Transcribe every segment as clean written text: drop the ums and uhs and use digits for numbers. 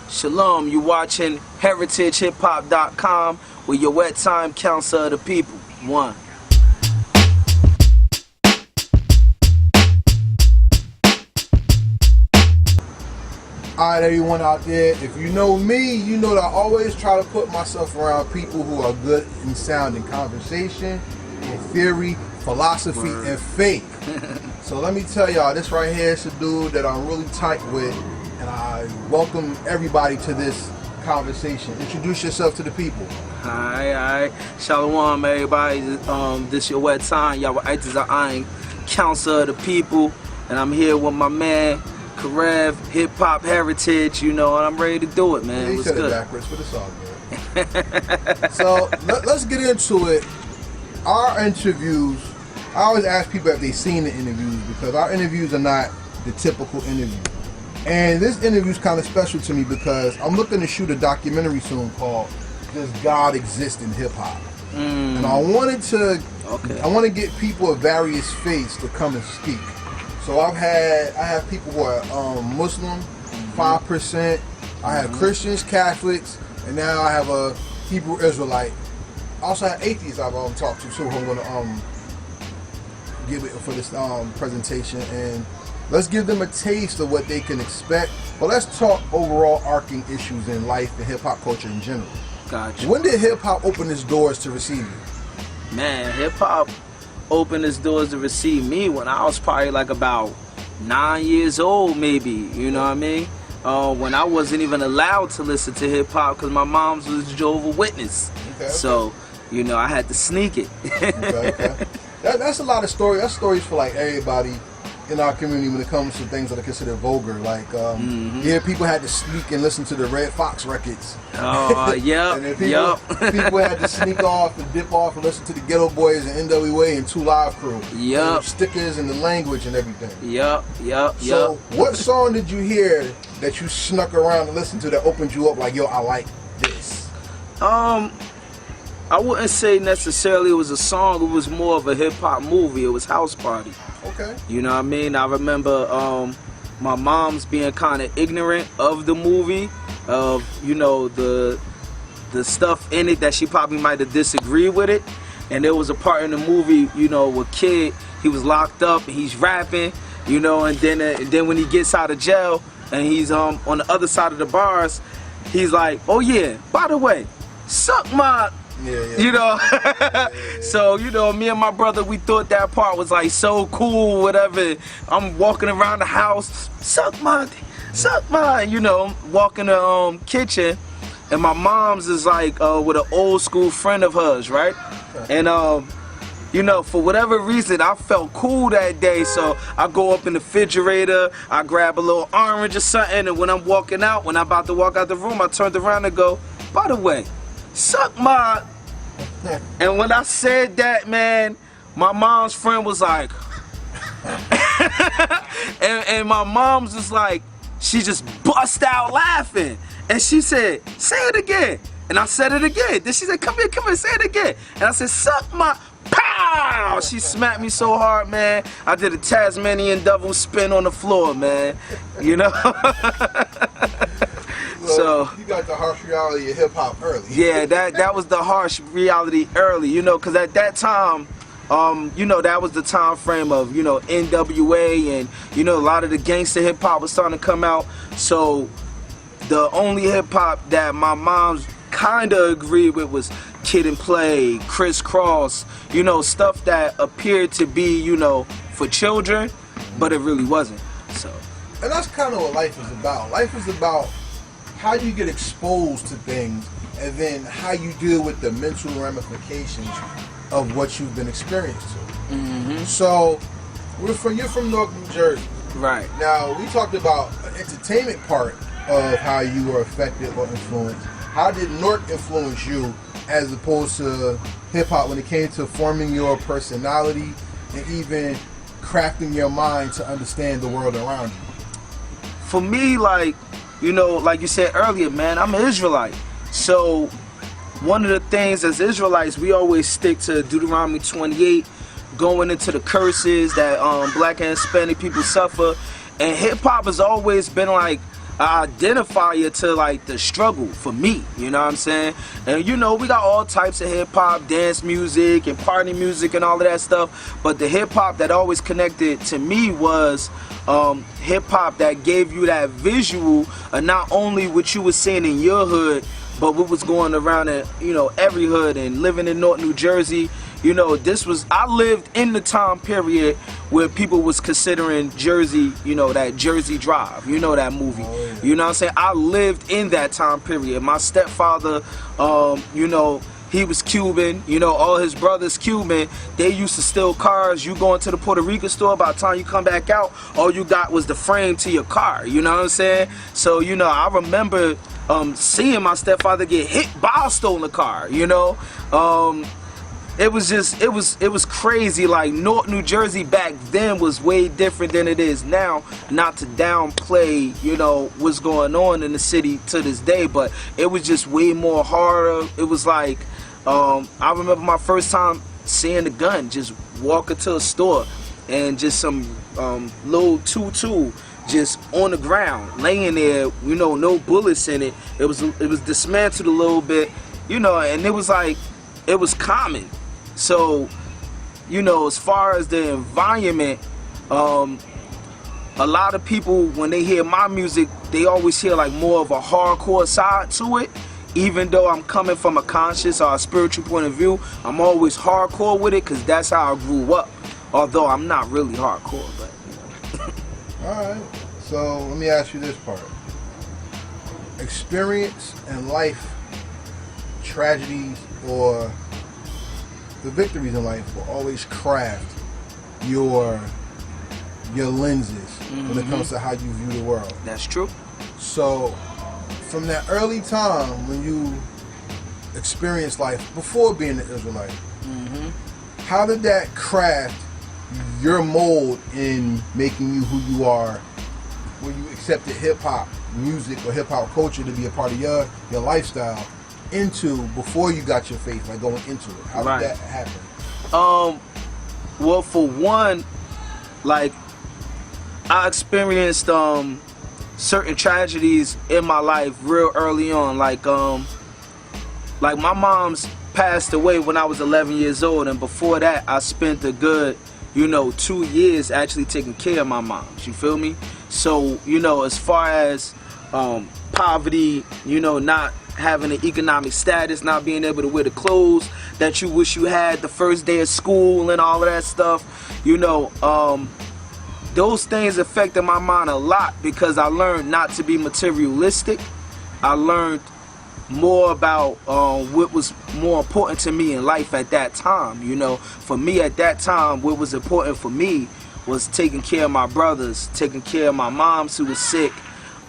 Shalom, you watching heritagehiphop.com with your wet time counsel of the people. One. Alright, everyone out there, if you know me, you know that I always try to put myself around people who are good and sound in conversation, in theory, philosophy, and faith. So let me tell y'all, this right here is a dude that I'm really tight with, and I welcome everybody to this conversation. Introduce yourself to the people. Alright. Shalom, everybody. This your wet time. YOETEZ Im, counsel of the people, and I'm here with my man Karev, Hip Hop Heritage, you know, and I'm ready to do it, man. Yeah, you What's said good? it backwards, but it's all good. So let's get into it. Our interviews, I always ask people if they've seen the interviews because our interviews are not the typical interview. And this interview is kind of special to me because I'm looking to shoot a documentary soon called "Does God Exist in Hip Hop?" And I wanted to, I want to get people of various faiths to come and speak. So I have people who are Muslim, 5%. I have Christians, Catholics, and now I have a Hebrew Israelite. I also have atheists I've talked to too who I'm going to give it for this presentation, and let's give them a taste of what they can expect. But let's talk overall arcing issues in life and hip hop culture in general. Gotcha. When did hip hop open its doors to receive you? Man, hip hop opened its doors to receive me when I was probably like about 9 years old, maybe. You know what I mean? When I wasn't even allowed to listen to hip hop because my mom's was Jehovah's Witness. Okay. So, you know, I had to sneak it. Okay. That's a lot of stories. That's stories for like everybody in our community when it comes to things that are considered vulgar. Like, yeah, people had to sneak and listen to the Red Fox records. Oh, yeah. And then people had to sneak off and dip off and listen to the Ghetto Boys and NWA and 2 Live Crew. Yep. Stickers and the language and everything. Yep. So, what song did you hear that you snuck around and listened to that opened you up like, yo, I like this? I wouldn't say necessarily it was a song. It was more of a hip hop movie. It was House Party. Okay. You know what I mean? I remember my mom's being kind of ignorant of the movie, of, you know, the stuff in it that she probably might have disagreed with it. And there was a part in the movie, you know, where kid, he was locked up and he's rapping, you know, and then when he gets out of jail and he's on the other side of the bars, he's like, oh yeah, by the way, suck my... Yeah. You know, so, you know, me and my brother, we thought that part was like so cool, whatever. I'm walking around the house, suck my, you know, walking the kitchen, and my mom's is like with an old school friend of hers, right? And you know, for whatever reason, I felt cool that day, so I go up in the refrigerator, I grab a little orange or something, and when I'm walking out, when I'm about to walk out the room, I turned around and go, by the way, suck my... And when I said that, man, my mom's friend was like... and my mom's just like, she just bust out laughing. And she said, say it again. And I said it again. Then she said, come here, say it again. And I said, suck my... Pow! She smacked me so hard, man. I did a Tasmanian devil spin on the floor, man. You know? So you got the harsh reality of hip hop early. Yeah, that was the harsh reality early, you know, because at that time, you know, that was the time frame of, you know, NWA and, you know, a lot of the gangster hip hop was starting to come out. So the only hip hop that my mom's kind of agreed with was Kid and Play, Criss Cross, you know, stuff that appeared to be, you know, for children, but it really wasn't. So, and that's kind of what life is about. Life is about how you get exposed to things and then how you deal with the mental ramifications of what you've been experienced to. So you're from North New Jersey. Right. Now, we talked about the entertainment part of how you were affected or influenced. How did Newark influence you as opposed to hip-hop when it came to forming your personality and even crafting your mind to understand the world around you? For me, like, you know, like you said earlier, man, I'm an Israelite. So one of the things as Israelites, we always stick to Deuteronomy 28, going into the curses that black and Hispanic people suffer. And hip hop has always been like identifier to like the struggle for me, you know what I'm saying? And you know, we got all types of hip hop, dance music, and party music and all of that stuff, but the hip hop that always connected to me was hip hop that gave you that visual of not only what you were seeing in your hood, but what was going around in, you know, every hood. And living in North New Jersey, you know, I lived in the time period where people was considering Jersey, you know, that Jersey Drive, you know that movie. Oh, yeah. You know what I'm saying? I lived in that time period. My stepfather, you know, he was Cuban, you know, all his brothers Cuban. They used to steal cars. You go into the Puerto Rican store, by the time you come back out, all you got was the frame to your car, you know what I'm saying? So, you know, I remember seeing my stepfather get hit by a stolen car, you know? It was crazy. Like, North New Jersey back then was way different than it is now. Not to downplay, you know, what's going on in the city to this day, but it was just way more harder. It was like, I remember my first time seeing the gun, just walking to a store and just some little 22 just on the ground, laying there, you know, no bullets in it. It was dismantled a little bit, you know, and it was like, it was common. So, you know, as far as the environment, a lot of people, when they hear my music, they always hear like more of a hardcore side to it. Even though I'm coming from a conscious or a spiritual point of view, I'm always hardcore with it because that's how I grew up. Although I'm not really hardcore, but you know. Alright, so let me ask you this part. Experience and life tragedies or the victories in life will always craft your lenses when it comes to how you view the world. That's true. So from that early time when you experienced life before being an Israelite, how did that craft your mold in making you who you are, where you accepted hip-hop music or hip-hop culture to be a part of your lifestyle into before you got your faith, like going into it? How did that happen? Well, for one, like, I experienced certain tragedies in my life real early on. Like my mom's passed away when I was 11 years old, and before that I spent a good, you know, 2 years actually taking care of my mom. You feel me? So, you know, as far as poverty, you know, not having an economic status, not being able to wear the clothes that you wish you had the first day of school and all of that stuff, you know, those things affected my mind a lot because I learned not to be materialistic. I learned more about what was more important to me in life at that time. You know, for me at that time, what was important for me was taking care of my brothers, taking care of my moms who was sick,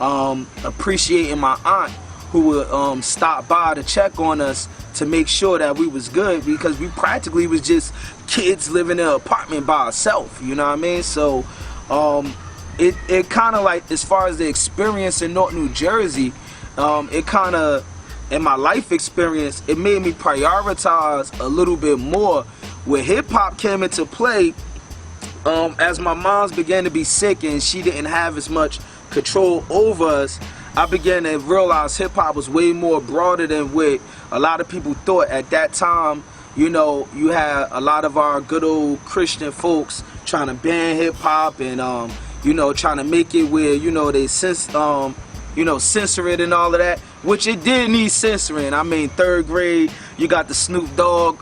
appreciating my aunt who would stop by to check on us to make sure that we was good, because we practically was just kids living in an apartment by ourselves, you know what I mean? So it kind of like, as far as the experience in North New Jersey, it kind of, in my life experience, it made me prioritize a little bit more where hip-hop came into play. As my mom's began to be sick and she didn't have as much control over us, I began to realize hip-hop was way more broader than what a lot of people thought at that time. You know, you had a lot of our good old Christian folks trying to ban hip-hop and, you know, trying to make it where, you know, they censor it and all of that, which it did need censoring. I mean, 3rd grade, you got the Snoop Dogg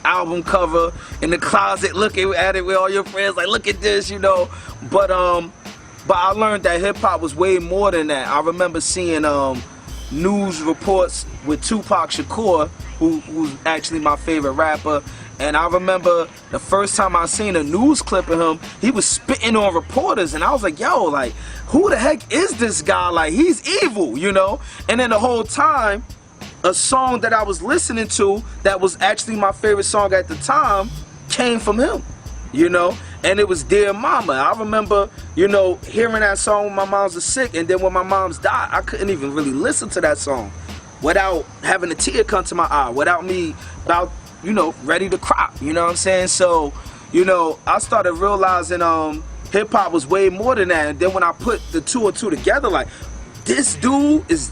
album cover in the closet looking at it with all your friends like, look at this, you know. But I learned that hip-hop was way more than that. I remember seeing news reports with Tupac Shakur, who's actually my favorite rapper. And I remember the first time I seen a news clip of him, he was spitting on reporters, and I was like, yo, like, who the heck is this guy? Like, he's evil, you know? And then the whole time, a song that I was listening to that was actually my favorite song at the time came from him, you know? And it was Dear Mama. I remember, you know, hearing that song when my moms was sick, and then when my mom's died, I couldn't even really listen to that song without having a tear come to my eye, without me about, you know, ready to cry, you know what I'm saying? So, you know, I started realizing hip-hop was way more than that. And then when I put the 2 and 2 together, like, this dude is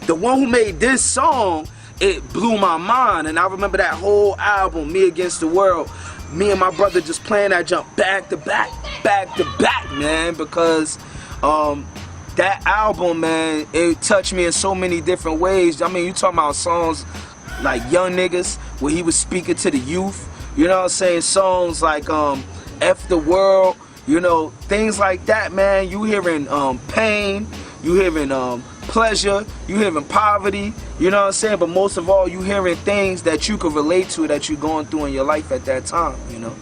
the one who made this song. It blew my mind, and I remember that whole album, Me Against the World. Me and my brother just playing that jump back to back, man, because that album, man, it touched me in so many different ways. I mean, you talking about songs like Young Niggas, where he was speaking to the youth, you know what I'm saying? Songs like F the World, you know, things like that, man. You hearing pain, you hearing pleasure, you hearing poverty, you know what I'm saying? But most of all, you hearing things that you could relate to, that you're going through in your life at that time, you know?